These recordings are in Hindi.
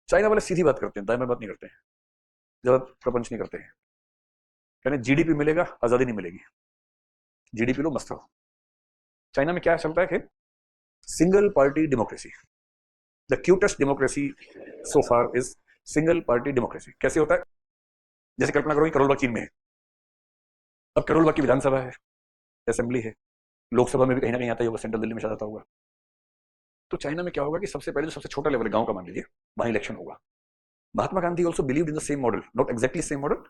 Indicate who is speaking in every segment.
Speaker 1: चाइना वाले सीधी बात करते हैं, दाएं बाएं बात नहीं करते हैं, ज्यादा प्रपंच नहीं करते हैं। कहने जीडीपी मिलेगा, आजादी नहीं मिलेगी, जीडीपी लो मस्त रहो। चाइना में क्या चलता है कि single party democracy, the cutest democracy so far is single party democracy. कैसे होता है? जैसे कल्पना करो कि करोल बाग चीन में है, अब करोल बाग की विधानसभा है, असेंबली है, लोकसभा में भी कहीं ना कहीं आता ही होगा, सेंट्रल दिल्ली में शायद आता होगा। तो चाइना में क्या होगा कि सबसे पहले जो सबसे छोटा लेवल है गांव का, मान लीजिए, वहां इलेक्शन होगा। Mahatma Gandhi also believed in the same model, not exactly same model,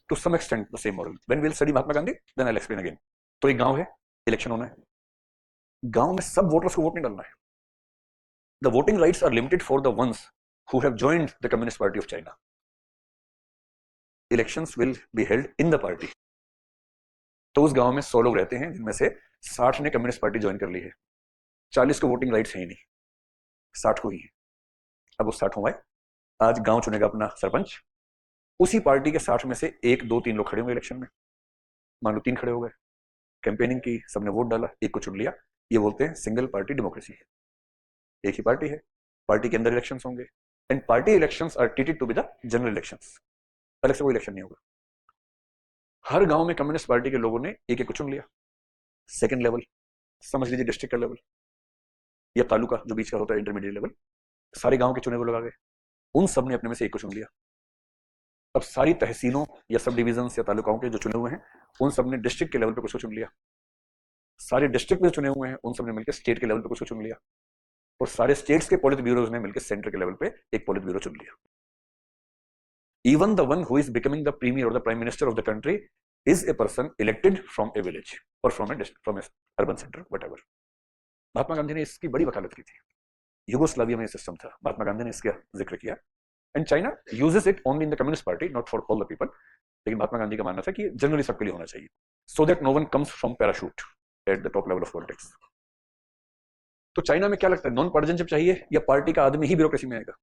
Speaker 1: to some extent the same model. When we'll study Mahatma Gandhi, then I'll explain again. तो एक गांव है, इलेक्शन होना है, गांव में सब वोटर्स को वोट नहीं डालना है। The voting rights are limited for the ones who have joined the Communist Party of China. Elections will be held in the party. तो उस गांव में 100 लोग रहते हैं, जिनमें से 60 ने कम्युनिस्ट पार्टी ज्वाइन कर ली है, 40 को वोटिंग राइट्स है ही नहीं, 60 को ही है। अब वो 60 हुआ है, आज गांव चुनेगा अपना सरपंच, उसी पार्टी के 60 में से 1 2 3 लोग खड़े होंगे इलेक्शन में, मान लो 3 खड़े हो गए, कैंपेनिंग की, सबने वोट डाला, एक को चुन लिया। ये बोलते हैं सिंगल पार्टी डेमोक्रेसी। एक ही पार्टी है, पार्टी के अंदर इलेक्शंस होंगे, and party elections are treated to be the general elections, अलग से कोई इलेक्शन नहीं होगा। हर गांव में कम्युनिस्ट पार्टी के लोगों ने एक एक को चुन लिया। सेकंड लेवल, समझ लीजिए डिस्ट्रिक्ट का लेवल या तालुका जो बीच का होता है, इंटरमीडिएट लेवल, सारे गांव के चुने हुए लोग आ गए, उन सब ने अपने में से एक को चुन लिया। अब सारी तहसीलों या सब डिविजन या तालुकाओं के जो चुने हुए हैं, उन सब ने डिस्ट्रिक्ट के लेवल पे कुछ को चुन लिया। सारे डिस्ट्रिक्ट में चुने हुए हैं, उन सब ने मिलकर स्टेट के लेवल पे कुछ को चुन लिया, और सारे स्टेट्स के पॉलिट ब्यूरोज ने मिलकर सेंटर के लेवल पे एक पॉलिट ब्यूरो चुन लिया। Even the one who is becoming the premier और the prime minister of the country is a person elected from a village और from a urban centre, whatever. Mahatma Gandhi ने इसकी बड़ी वकालत की थी। यूगोस्लाविया में सिस्टम था, महात्मा गांधी ने इसका जिक्र किया, and China uses it only in the communist party, not for all the people. लेकिन महात्मा गांधी का मानना था कि जनरली सबके लिए होना चाहिए, so that no one comes from parachute at the top level of politics. तो चाइना में क्या लगता है, नॉन पार्टिजनशिप चाहिए या पार्टी का आदमी ही ब्यूरोक्रेसी में आएगा?